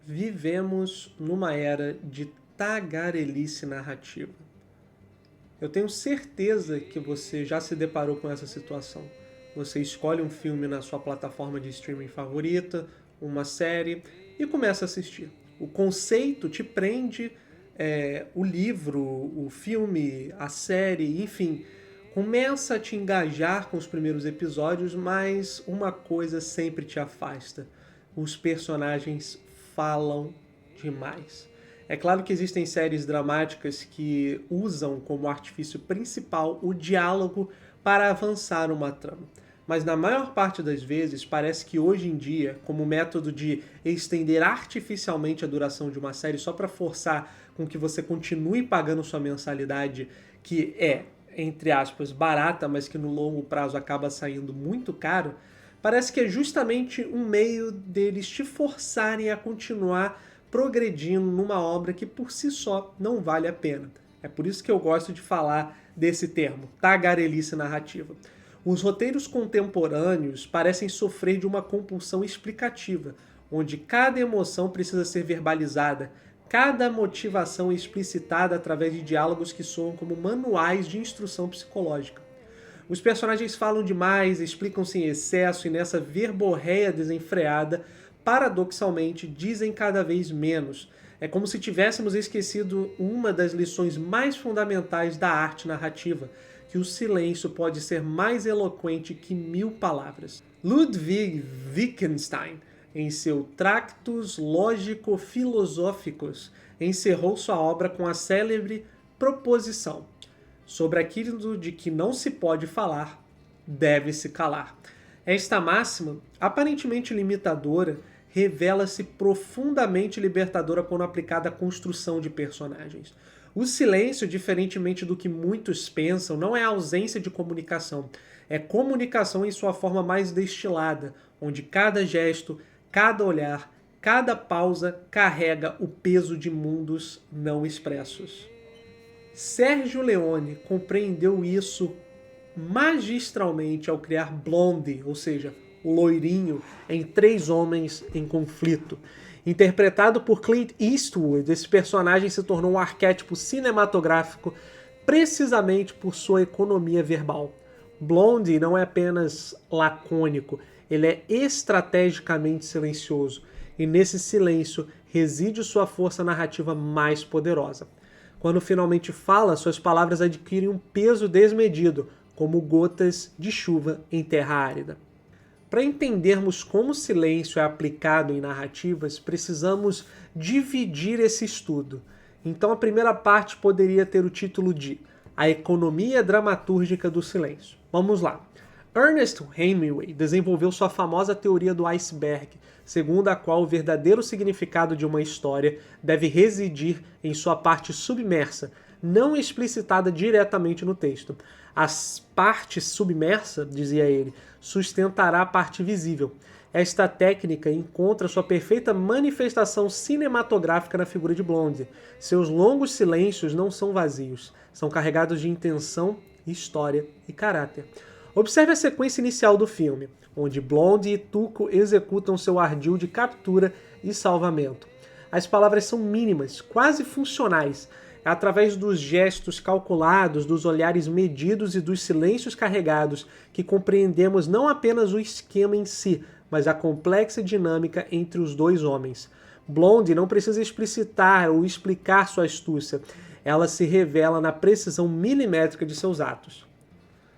Vivemos numa era de tagarelice narrativa. Eu tenho certeza que você já se deparou com essa situação. Você escolhe um filme na sua plataforma de streaming favorita, uma série, e começa a assistir. O conceito te prende, o livro, o filme, a série, enfim, começa a te engajar com os primeiros episódios, mas uma coisa sempre te afasta. Os personagens falam demais. É claro que existem séries dramáticas que usam como artifício principal o diálogo para avançar uma trama. Mas na maior parte das vezes, parece que hoje em dia, como método de estender artificialmente a duração de uma série só para forçar com que você continue pagando sua mensalidade, que é, entre aspas, barata, mas que no longo prazo acaba saindo muito caro, parece que é justamente um meio deles te forçarem a continuar progredindo numa obra que por si só não vale a pena. É por isso que eu gosto de falar desse termo, tagarelice narrativa. Os roteiros contemporâneos parecem sofrer de uma compulsão explicativa, onde cada emoção precisa ser verbalizada, cada motivação é explicitada através de diálogos que soam como manuais de instrução psicológica. Os personagens falam demais, explicam-se em excesso e nessa verborreia desenfreada, paradoxalmente, dizem cada vez menos. É como se tivéssemos esquecido uma das lições mais fundamentais da arte narrativa, que o silêncio pode ser mais eloquente que 1000 palavras. Ludwig Wittgenstein, em seu Tractus Lógico-Filosóficos, encerrou sua obra com a célebre proposição: sobre aquilo de que não se pode falar, deve-se calar. Esta máxima, aparentemente limitadora, revela-se profundamente libertadora quando aplicada à construção de personagens. O silêncio, diferentemente do que muitos pensam, não é ausência de comunicação. É comunicação em sua forma mais destilada, onde cada gesto, cada olhar, cada pausa carrega o peso de mundos não expressos. Sérgio Leone compreendeu isso magistralmente ao criar Blonde, ou seja, o loirinho, em Três Homens em Conflito. Interpretado por Clint Eastwood, esse personagem se tornou um arquétipo cinematográfico precisamente por sua economia verbal. Blonde não é apenas lacônico, ele é estrategicamente silencioso, e nesse silêncio reside sua força narrativa mais poderosa. Quando finalmente fala, suas palavras adquirem um peso desmedido, como gotas de chuva em terra árida. Para entendermos como o silêncio é aplicado em narrativas, precisamos dividir esse estudo. Então a primeira parte poderia ter o título de A Economia Dramatúrgica do Silêncio. Vamos lá. Ernest Hemingway desenvolveu sua famosa teoria do iceberg, segundo a qual o verdadeiro significado de uma história deve residir em sua parte submersa, não explicitada diretamente no texto. A parte submersa, dizia ele, sustentará a parte visível. Esta técnica encontra sua perfeita manifestação cinematográfica na figura de Blonde. Seus longos silêncios não são vazios, são carregados de intenção, história e caráter. Observe a sequência inicial do filme, onde Blonde e Tuco executam seu ardil de captura e salvamento. As palavras são mínimas, quase funcionais. É através dos gestos calculados, dos olhares medidos e dos silêncios carregados que compreendemos não apenas o esquema em si, mas a complexa dinâmica entre os dois homens. Blonde não precisa explicitar ou explicar sua astúcia. Ela se revela na precisão milimétrica de seus atos.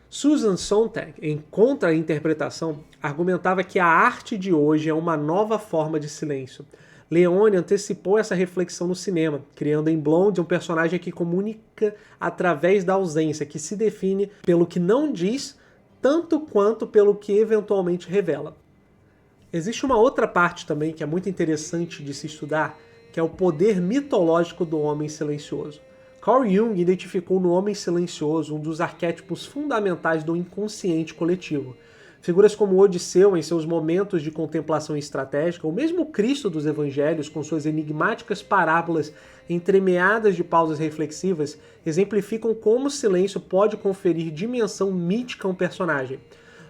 Susan Sontag, em Contra-Interpretação, argumentava que a arte de hoje é uma nova forma de silêncio. Leone antecipou essa reflexão no cinema, criando em Blonde um personagem que comunica através da ausência, que se define pelo que não diz, tanto quanto pelo que eventualmente revela. Existe uma outra parte também que é muito interessante de se estudar, que é o poder mitológico do homem silencioso. Carl Jung identificou no homem silencioso um dos arquétipos fundamentais do inconsciente coletivo. Figuras como Odisseu, em seus momentos de contemplação estratégica, ou mesmo o Cristo dos Evangelhos, com suas enigmáticas parábolas entremeadas de pausas reflexivas, exemplificam como o silêncio pode conferir dimensão mítica a um personagem.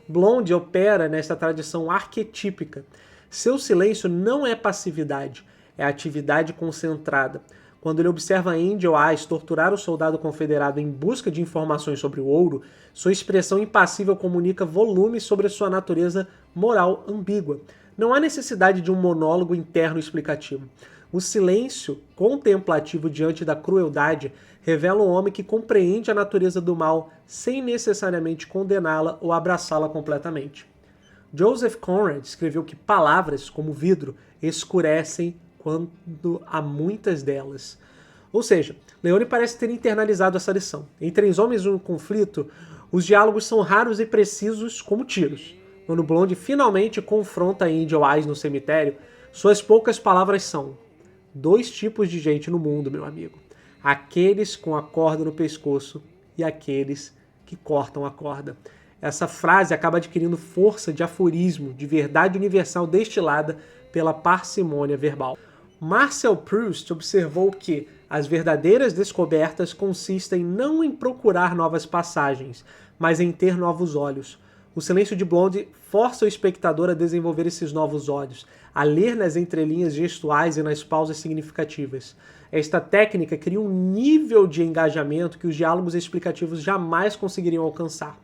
Blonde opera nesta tradição arquetípica. Seu silêncio não é passividade, é atividade concentrada. Quando ele observa Angel Eyes torturar o soldado confederado em busca de informações sobre o ouro, sua expressão impassível comunica volumes sobre sua natureza moral ambígua. Não há necessidade de um monólogo interno explicativo. O silêncio contemplativo diante da crueldade revela um homem que compreende a natureza do mal sem necessariamente condená-la ou abraçá-la completamente. Joseph Conrad escreveu que palavras, como vidro, escurecem quando há muitas delas. Ou seja, Leone parece ter internalizado essa lição. Em Três Homens e um Conflito, os diálogos são raros e precisos como tiros. Quando Blonde finalmente confronta Angel Eyes no cemitério, suas poucas palavras são: dois tipos de gente no mundo, meu amigo. Aqueles com a corda no pescoço e aqueles que cortam a corda. Essa frase acaba adquirindo força de aforismo, de verdade universal destilada pela parcimônia verbal. Marcel Proust observou que as verdadeiras descobertas consistem não em procurar novas passagens, mas em ter novos olhos. O silêncio de Blonde força o espectador a desenvolver esses novos olhos, a ler nas entrelinhas gestuais e nas pausas significativas. Esta técnica cria um nível de engajamento que os diálogos explicativos jamais conseguiriam alcançar.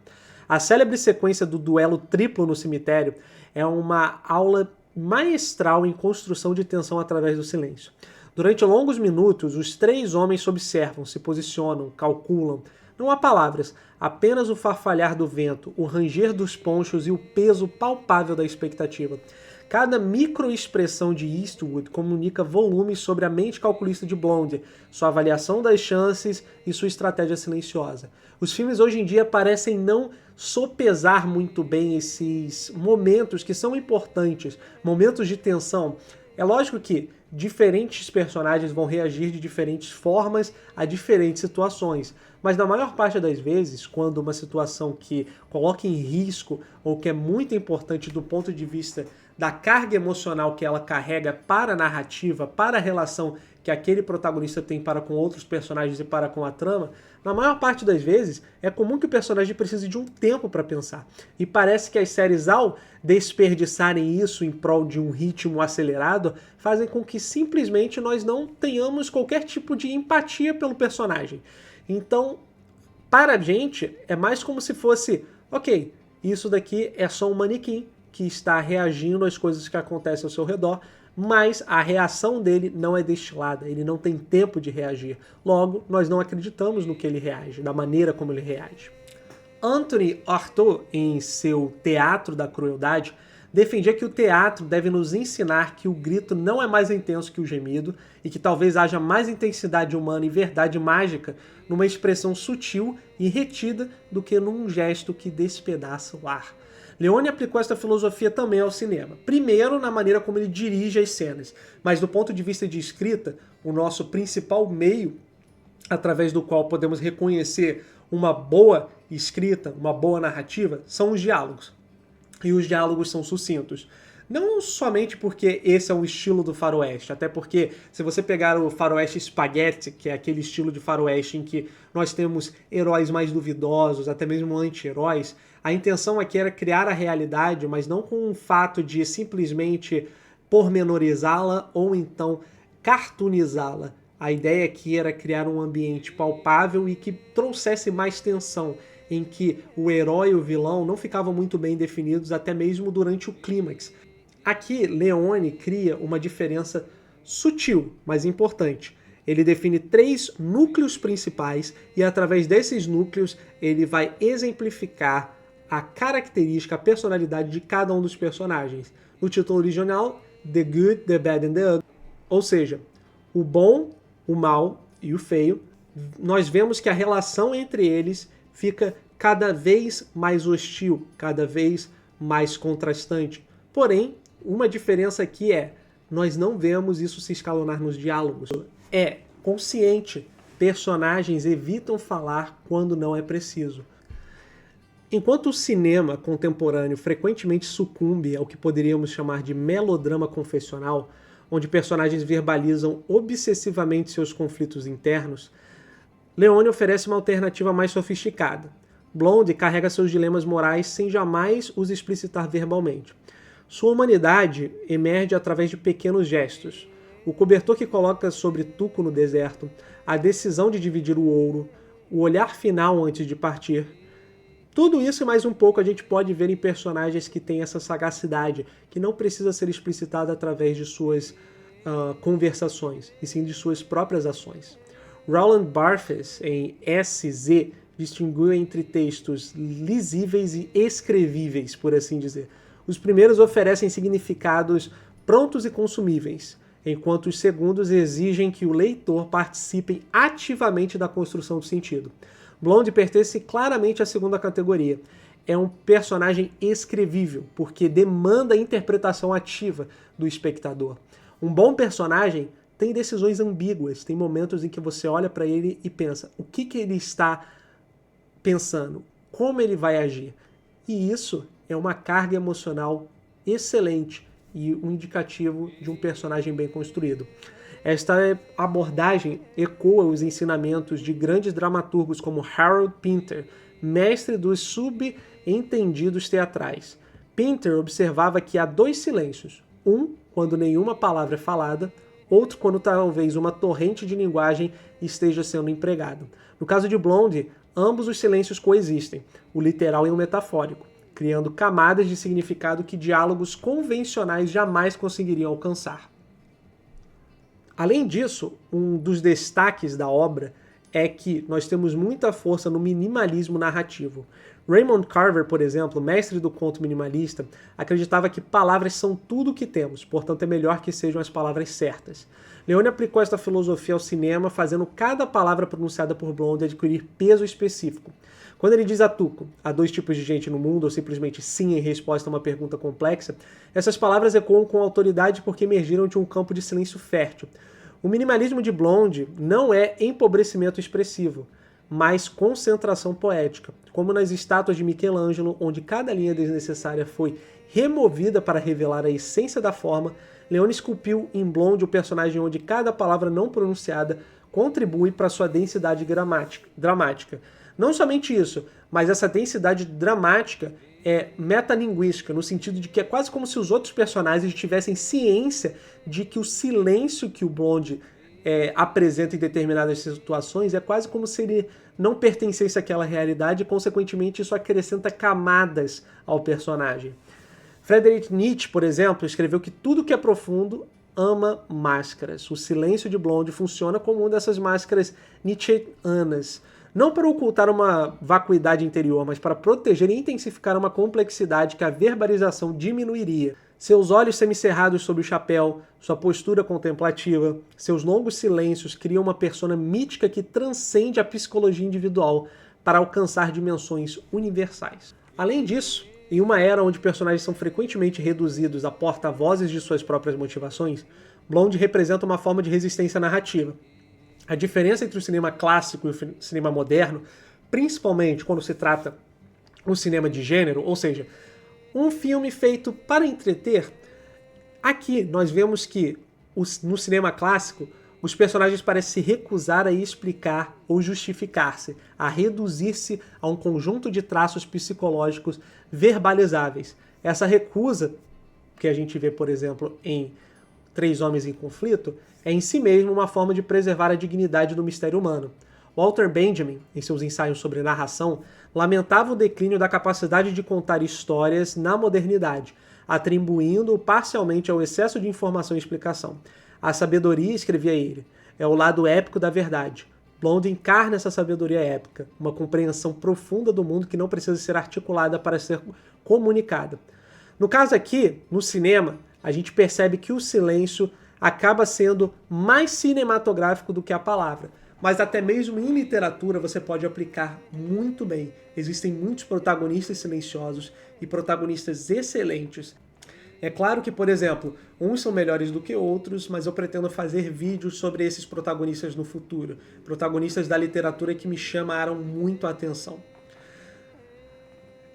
A célebre sequência do duelo triplo no cemitério é uma aula maestral em construção de tensão através do silêncio. Durante longos minutos, os três homens se observam, se posicionam, calculam. Não há palavras, apenas o farfalhar do vento, o ranger dos ponchos e o peso palpável da expectativa. Cada microexpressão de Eastwood comunica volumes sobre a mente calculista de Blonde, sua avaliação das chances e sua estratégia silenciosa. Os filmes hoje em dia parecem não sopesar muito bem esses momentos que são importantes, momentos de tensão. É lógico que diferentes personagens vão reagir de diferentes formas a diferentes situações, mas na maior parte das vezes, quando uma situação que coloca em risco ou que é muito importante do ponto de vista da carga emocional que ela carrega para a narrativa, para a relação que aquele protagonista tem para com outros personagens e para com a trama, na maior parte das vezes é comum que o personagem precise de um tempo para pensar. E parece que as séries, ao desperdiçarem isso em prol de um ritmo acelerado, fazem com que simplesmente nós não tenhamos qualquer tipo de empatia pelo personagem. Então, para a gente, é mais como se fosse, ok, isso daqui é só um manequim que está reagindo às coisas que acontecem ao seu redor, mas a reação dele não é destilada, ele não tem tempo de reagir. Logo, nós não acreditamos no que ele reage, da maneira como ele reage. Anthony Artaud, em seu Teatro da Crueldade, defendia que o teatro deve nos ensinar que o grito não é mais intenso que o gemido e que talvez haja mais intensidade humana e verdade mágica numa expressão sutil e retida do que num gesto que despedaça o ar. Leone aplicou esta filosofia também ao cinema. Primeiro, na maneira como ele dirige as cenas, mas do ponto de vista de escrita, o nosso principal meio através do qual podemos reconhecer uma boa escrita, uma boa narrativa, são os diálogos. E os diálogos são sucintos. Não somente porque esse é um estilo do faroeste, até porque se você pegar o faroeste spaghetti, que é aquele estilo de faroeste em que nós temos heróis mais duvidosos, até mesmo anti-heróis, a intenção aqui era criar a realidade, mas não com o fato de simplesmente pormenorizá-la ou então cartoonizá-la. A ideia aqui era criar um ambiente palpável e que trouxesse mais tensão, em que o herói e o vilão não ficavam muito bem definidos até mesmo durante o clímax. Aqui, Leone cria uma diferença sutil, mas importante. Ele define 3 núcleos principais e através desses núcleos ele vai exemplificar a característica, a personalidade de cada um dos personagens. No título original, The Good, The Bad and The Ugly. Ou seja, o bom, o mal e o feio, nós vemos que a relação entre eles fica cada vez mais hostil, cada vez mais contrastante. Porém, uma diferença aqui é, nós não vemos isso se escalonar nos diálogos. É consciente, personagens evitam falar quando não é preciso. Enquanto o cinema contemporâneo frequentemente sucumbe ao que poderíamos chamar de melodrama confessional, onde personagens verbalizam obsessivamente seus conflitos internos, Leone oferece uma alternativa mais sofisticada. Blonde carrega seus dilemas morais sem jamais os explicitar verbalmente. Sua humanidade emerge através de pequenos gestos. o cobertor que coloca sobre Tuco no deserto, a decisão de dividir o ouro, o olhar final antes de partir. Tudo isso e mais um pouco a gente pode ver em personagens que têm essa sagacidade, que não precisa ser explicitada através de suas conversações, e sim de suas próprias ações. Roland Barthes, em SZ, distinguiu entre textos lisíveis e escrevíveis, por assim dizer. Os primeiros oferecem significados prontos e consumíveis, enquanto os segundos exigem que o leitor participe ativamente da construção do sentido. Blonde pertence claramente à segunda categoria. É um personagem escrevível, porque demanda interpretação ativa do espectador. Um bom personagem tem decisões ambíguas, tem momentos em que você olha para ele e pensa, o que ele está pensando? Como ele vai agir? E isso é uma carga emocional excelente e um indicativo de um personagem bem construído. Esta abordagem ecoa os ensinamentos de grandes dramaturgos como Harold Pinter, mestre dos subentendidos teatrais. Pinter observava que há dois silêncios, um quando nenhuma palavra é falada, outro quando talvez uma torrente de linguagem esteja sendo empregada. No caso de Blonde, ambos os silêncios coexistem, o literal e o metafórico, criando camadas de significado que diálogos convencionais jamais conseguiriam alcançar. Além disso, um dos destaques da obra é que nós temos muita força no minimalismo narrativo. Raymond Carver, por exemplo, mestre do conto minimalista, acreditava que palavras são tudo o que temos, portanto é melhor que sejam as palavras certas. Leone aplicou esta filosofia ao cinema, fazendo cada palavra pronunciada por Blonde adquirir peso específico. Quando ele diz a Tuco, há dois tipos de gente no mundo, ou simplesmente sim em resposta a uma pergunta complexa, essas palavras ecoam com autoridade porque emergiram de um campo de silêncio fértil. O minimalismo de Blonde não é empobrecimento expressivo, mas concentração poética, como nas estátuas de Michelangelo, onde cada linha desnecessária foi removida para revelar a essência da forma. Leone esculpiu em Blonde o personagem onde cada palavra não pronunciada contribui para sua densidade dramática. Não somente isso, mas essa densidade dramática é metalinguística, no sentido de que é quase como se os outros personagens tivessem ciência de que o silêncio que o Blonde apresenta em determinadas situações é quase como se ele não pertencesse àquela realidade e, consequentemente, isso acrescenta camadas ao personagem. Friedrich Nietzsche, por exemplo, escreveu que tudo que é profundo ama máscaras. O silêncio de Blonde funciona como uma dessas máscaras nietzscheanas, não para ocultar uma vacuidade interior, mas para proteger e intensificar uma complexidade que a verbalização diminuiria. Seus olhos semicerrados sob o chapéu, sua postura contemplativa, seus longos silêncios criam uma persona mítica que transcende a psicologia individual para alcançar dimensões universais. Além disso, em uma era onde personagens são frequentemente reduzidos a porta-vozes de suas próprias motivações, Blonde representa uma forma de resistência narrativa. A diferença entre o cinema clássico e o cinema moderno, principalmente quando se trata um cinema de gênero, ou seja, um filme feito para entreter, aqui nós vemos que no cinema clássico os personagens parecem se recusar a explicar ou justificar-se, a reduzir-se a um conjunto de traços psicológicos verbalizáveis. Essa recusa, que a gente vê, por exemplo, em Três Homens em Conflito, é em si mesmo uma forma de preservar a dignidade do mistério humano. Walter Benjamin, em seus ensaios sobre narração, lamentava o declínio da capacidade de contar histórias na modernidade, atribuindo-o parcialmente ao excesso de informação e explicação. A sabedoria, escrevia ele, é o lado épico da verdade. Blonde encarna essa sabedoria épica, uma compreensão profunda do mundo que não precisa ser articulada para ser comunicada. No caso aqui, no cinema, a gente percebe que o silêncio acaba sendo mais cinematográfico do que a palavra. Mas até mesmo em literatura você pode aplicar muito bem. Existem muitos protagonistas silenciosos e protagonistas excelentes. É claro que, por exemplo, uns são melhores do que outros, mas eu pretendo fazer vídeos sobre esses protagonistas no futuro. Protagonistas da literatura que me chamaram muito a atenção.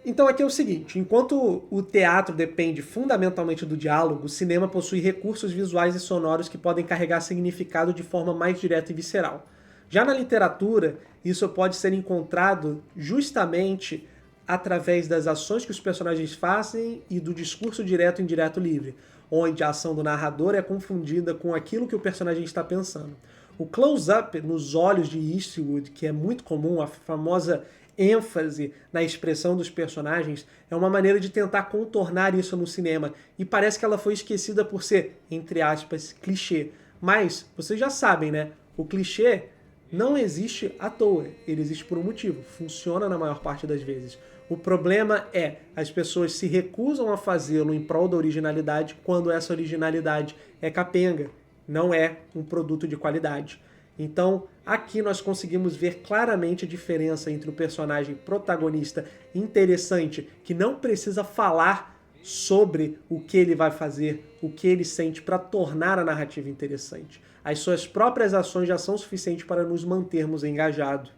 Então aqui é o seguinte, enquanto o teatro depende fundamentalmente do diálogo, o cinema possui recursos visuais e sonoros que podem carregar significado de forma mais direta e visceral. Já na literatura, isso pode ser encontrado justamente através das ações que os personagens fazem e do discurso direto e indireto livre. onde a ação do narrador é confundida com aquilo que o personagem está pensando. O close-up nos olhos de Eastwood, que é muito comum, a famosa ênfase na expressão dos personagens, é uma maneira de tentar contornar isso no cinema, e parece que ela foi esquecida por ser, entre aspas, clichê. Mas, vocês já sabem, né? O clichê não existe à toa, ele existe por um motivo, funciona na maior parte das vezes. O problema é, as pessoas se recusam a fazê-lo em prol da originalidade quando essa originalidade é capenga, não é um produto de qualidade. Então, aqui nós conseguimos ver claramente a diferença entre o personagem protagonista interessante, que não precisa falar sobre o que ele vai fazer, o que ele sente para tornar a narrativa interessante. As suas próprias ações já são suficientes para nos mantermos engajados.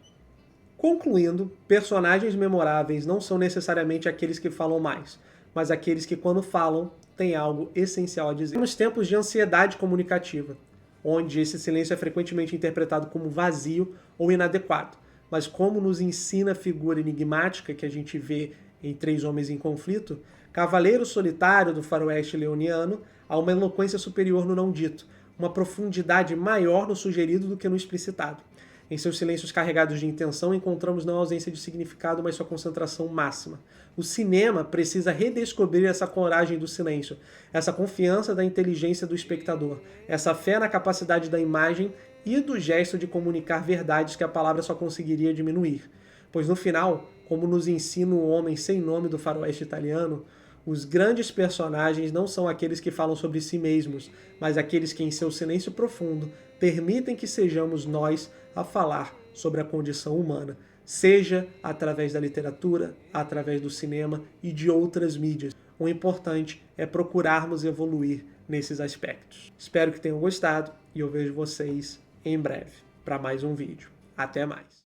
Concluindo, personagens memoráveis não são necessariamente aqueles que falam mais, mas aqueles que, quando falam, têm algo essencial a dizer. Nos tempos de ansiedade comunicativa, onde esse silêncio é frequentemente interpretado como vazio ou inadequado, mas como nos ensina a figura enigmática que a gente vê em Três Homens em Conflito, Cavaleiro Solitário do faroeste leoniano há uma eloquência superior no não dito, uma profundidade maior no sugerido do que no explicitado. Em seus silêncios carregados de intenção, encontramos não a ausência de significado, mas sua concentração máxima. O cinema precisa redescobrir essa coragem do silêncio, essa confiança da inteligência do espectador, essa fé na capacidade da imagem e do gesto de comunicar verdades que a palavra só conseguiria diminuir. Pois no final, como nos ensina o homem sem nome do faroeste italiano, os grandes personagens não são aqueles que falam sobre si mesmos, mas aqueles que, em seu silêncio profundo, permitem que sejamos nós a falar sobre a condição humana, seja através da literatura, através do cinema e de outras mídias. O importante é procurarmos evoluir nesses aspectos. Espero que tenham gostado e eu vejo vocês em breve para mais um vídeo. Até mais!